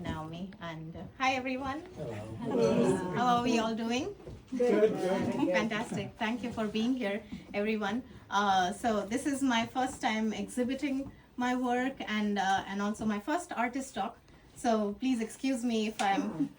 Naomi, and hi everyone. Hello. How are we all doing? Good. Fantastic. Thank you for being here, everyone. So this is my first time exhibiting my work and also my first artist talk. So please excuse me if I'm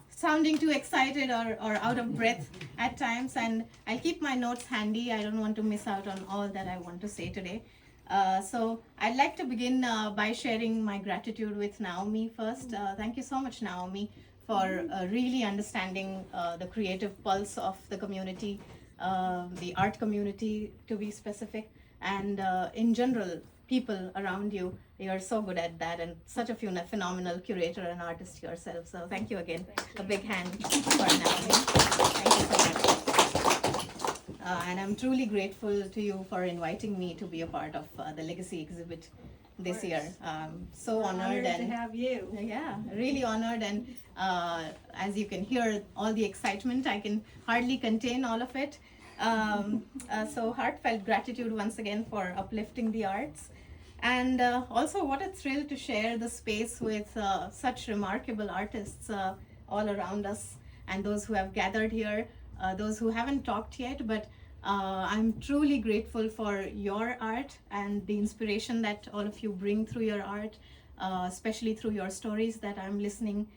sounding too excited or out of breath at times, and I'll keep my notes handy. I don't want to miss out on all that I want to say today. So I'd like to begin by sharing my gratitude with Naomi first. Thank you so much, Naomi, for really understanding the creative pulse of the community, the art community to be specific, and in general, people around you. You are so good at that, and such a phenomenal curator and artist yourself. So thank you again. A big hand for Naomi. Thank you so much. And I'm truly grateful to you for inviting me to be a part of the Legacy exhibit this year. So honored to have you. yeah, really honored, and as you can hear, all the excitement, I can hardly contain all of it. So heartfelt gratitude once again for uplifting the arts, and also what a thrill to share the space with such remarkable artists all around us, and those who have gathered here, those who haven't talked yet, but I'm truly grateful for your art and the inspiration that all of you bring through your art, especially through your stories that I'm listening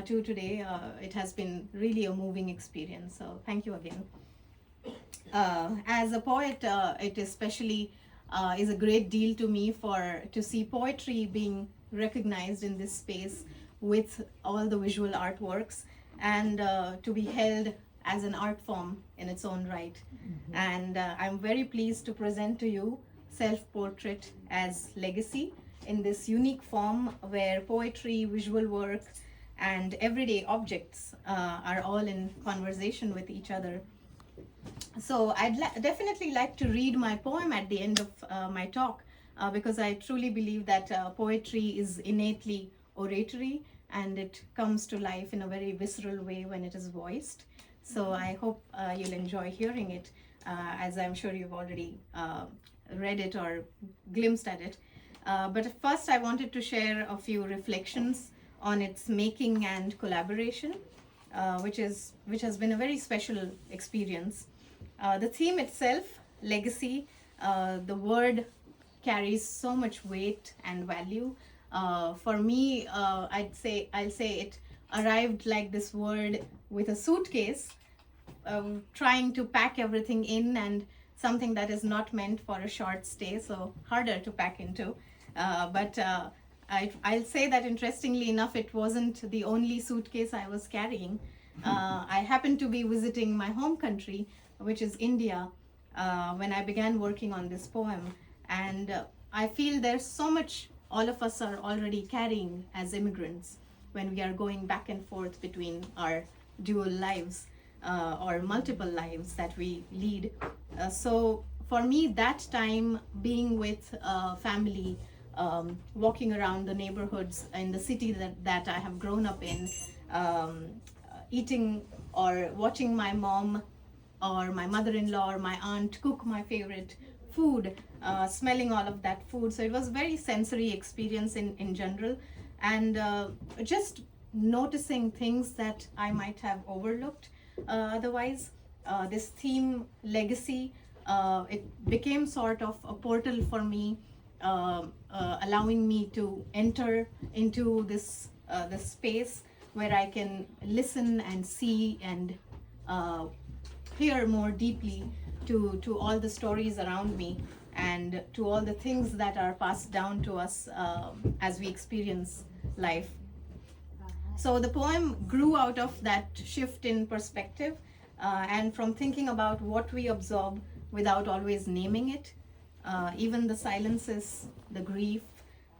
to today. It has been really a moving experience, so thank you again. As a poet, it especially is a great deal to me to see poetry being recognized in this space with all the visual artworks, and to be held as an art form in its own right. Mm-hmm. And I'm very pleased to present to you Self-Portrait as Legacy in this unique form where poetry, visual work, and everyday objects are all in conversation with each other. So I'd definitely like to read my poem at the end of my talk, because I truly believe that poetry is innately oratory, and it comes to life in a very visceral way when it is voiced. So I hope you'll enjoy hearing it, as I'm sure you've already read it or glimpsed at it. But first I wanted to share a few reflections on its making and collaboration, which has been a very special experience. The theme itself, legacy, the word carries so much weight and value. For me, I'll say it arrived like this word with a suitcase, trying to pack everything in, and something that is not meant for a short stay, so harder to pack into. But I'll say that interestingly enough, it wasn't the only suitcase I was carrying. I happened to be visiting my home country, which is India, when I began working on this poem. And I feel there's so much all of us are already carrying as immigrants when we are going back and forth between our dual lives, or multiple lives that we lead. So for me, that time being with family, walking around the neighborhoods in the city that I have grown up in, eating or watching my mom or my mother-in-law or my aunt cook my favorite food, smelling all of that food. So it was a very sensory experience in general, and just noticing things that I might have overlooked otherwise. This theme, legacy, it became sort of a portal for me, allowing me to enter into this space where I can listen and see and hear more deeply to all the stories around me, and to all the things that are passed down to us as we experience life. So the poem grew out of that shift in perspective, and from thinking about what we absorb without always naming it, even the silences, the grief,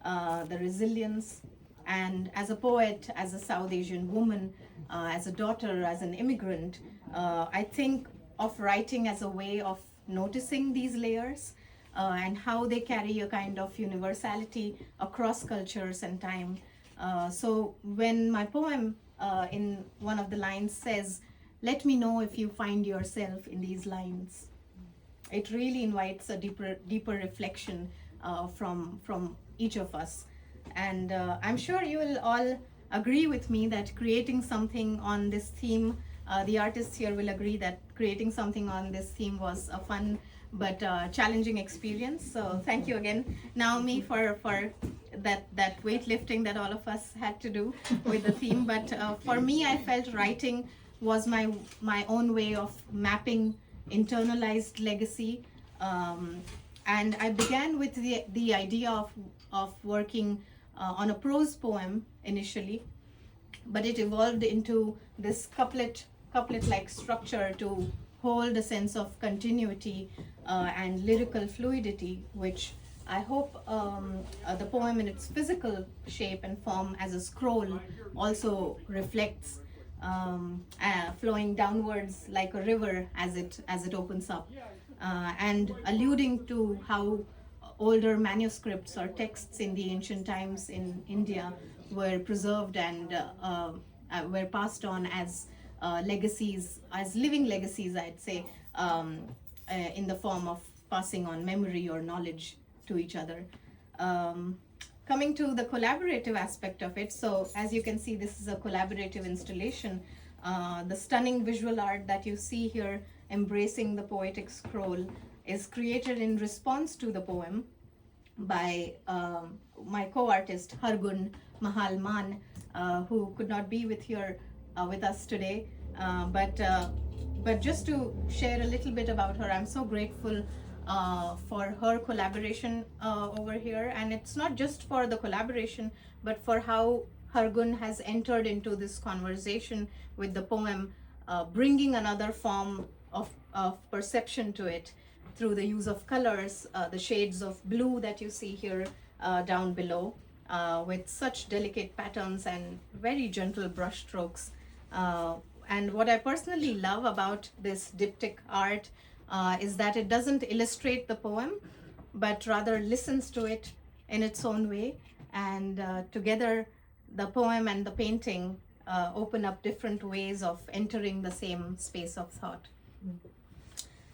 the resilience. And as a poet, as a South Asian woman, as a daughter, as an immigrant, I think of writing as a way of noticing these layers, and how they carry a kind of universality across cultures and time. So when my poem, in one of the lines, says, "Let me know if you find yourself in these lines," it really invites a deeper reflection from each of us. And I'm sure you will all agree with me that creating something on this theme, the artists here will agree that creating something on this theme was a fun but challenging experience. So thank you again, Naomi, for that weightlifting that all of us had to do with the theme. But for me, I felt writing was my own way of mapping internalized legacy. And I began with the idea of working on a prose poem initially, but it evolved into this couplet-like structure to hold a sense of continuity and lyrical fluidity, which I hope the poem in its physical shape and form as a scroll also reflects, flowing downwards like a river as it opens up, and alluding to how older manuscripts or texts in the ancient times in India were preserved and were passed on as legacies, as living legacies, I'd say, in the form of passing on memory or knowledge to each other. Coming to the collaborative aspect of it, so as you can see, this is a collaborative installation. The stunning visual art that you see here embracing the poetic scroll is created in response to the poem by my co-artist Hargun Mahal Man, who could not be with us today. But just to share a little bit about her, I'm so grateful for her collaboration over here. And it's not just for the collaboration, but for how Hargun has entered into this conversation with the poem, bringing another form of perception to it through the use of colors, the shades of blue that you see here down below, with such delicate patterns and very gentle brush strokes. And what I personally love about this diptych art is that it doesn't illustrate the poem, but rather listens to it in its own way. And together, the poem and the painting open up different ways of entering the same space of thought.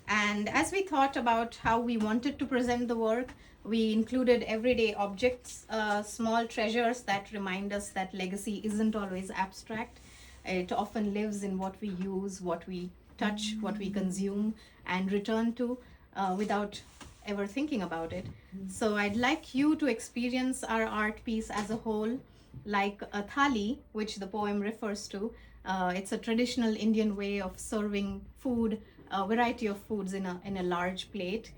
And as we thought about how we wanted to present the work, we included everyday objects, small treasures that remind us that legacy isn't always abstract. It often lives in what we use, what we touch, what we consume, and return to without ever thinking about it. So I'd like you to experience our art piece as a whole, like a thali, which the poem refers to. It's a traditional Indian way of serving food, a variety of foods in a large plate,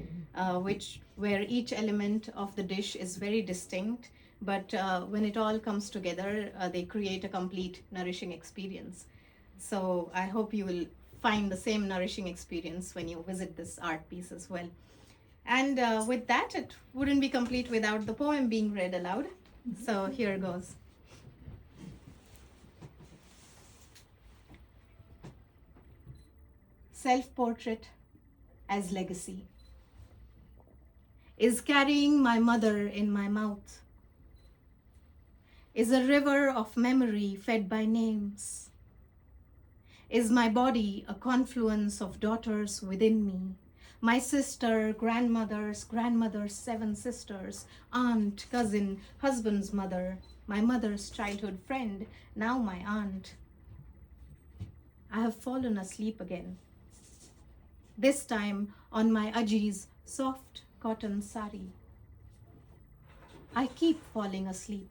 where each element of the dish is very distinct, but when it all comes together, they create a complete nourishing experience. So I hope you will find the same nourishing experience when you visit this art piece as well. And with that, it wouldn't be complete without the poem being read aloud. So here goes. Self-portrait as legacy is carrying my mother in my mouth, is a river of memory fed by names, is my body a confluence of daughters within me, my sister, grandmother's 7 sisters, aunt, cousin, husband's mother, my mother's childhood friend, now my aunt. I have fallen asleep again, this time on my Aji's soft cotton sari. I keep falling asleep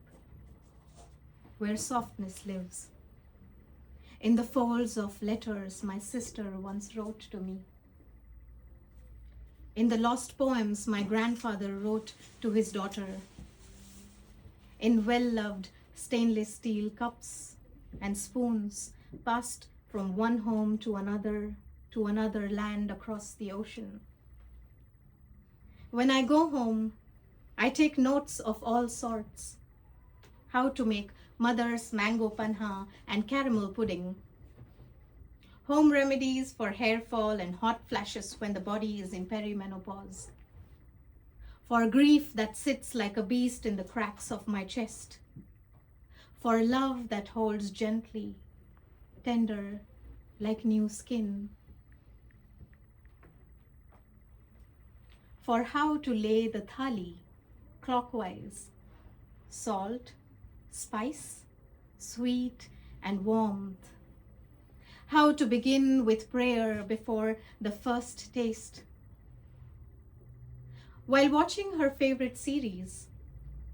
where softness lives, in the folds of letters my sister once wrote to me, in the lost poems my grandfather wrote to his daughter, in well-loved stainless steel cups and spoons passed from one home to another land across the ocean. When I go home, I take notes of all sorts. How to make mother's mango panha and caramel pudding. Home remedies for hair fall and hot flashes when the body is in perimenopause. For grief that sits like a beast in the cracks of my chest. For love that holds gently, tender, like new skin. For how to lay the thali clockwise, salt, spice, sweet and warmth. How to begin with prayer before the first taste. While watching her favorite series,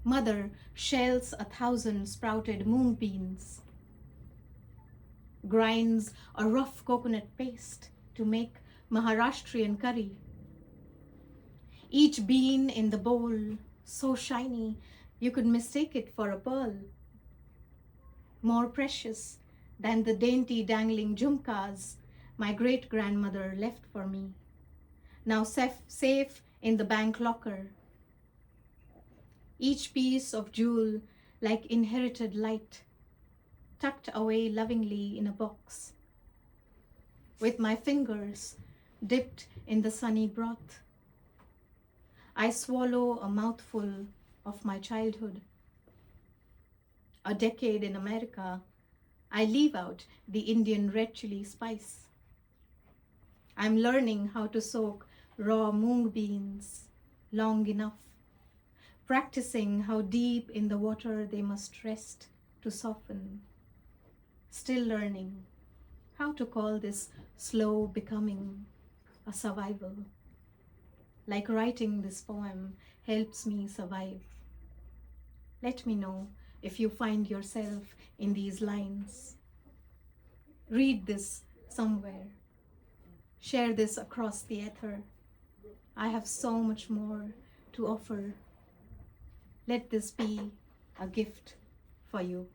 Mother shells 1,000 sprouted mung beans, grinds a rough coconut paste to make Maharashtrian curry. Each bean in the bowl so shiny you could mistake it for a pearl, more precious than the dainty dangling jhumkas my great-grandmother left for me, now safe in the bank locker. Each piece of jewel like inherited light, tucked away lovingly in a box, with my fingers dipped in the sunny broth. I swallow a mouthful of my childhood. A decade in America, I leave out the Indian red chili spice. I'm learning how to soak raw mung beans long enough, practicing how deep in the water they must rest to soften. Still learning how to call this slow becoming a survival. Like writing this poem helps me survive. Let me know if you find yourself in these lines. Read this somewhere. Share this across the ether. I have so much more to offer. Let this be a gift for you.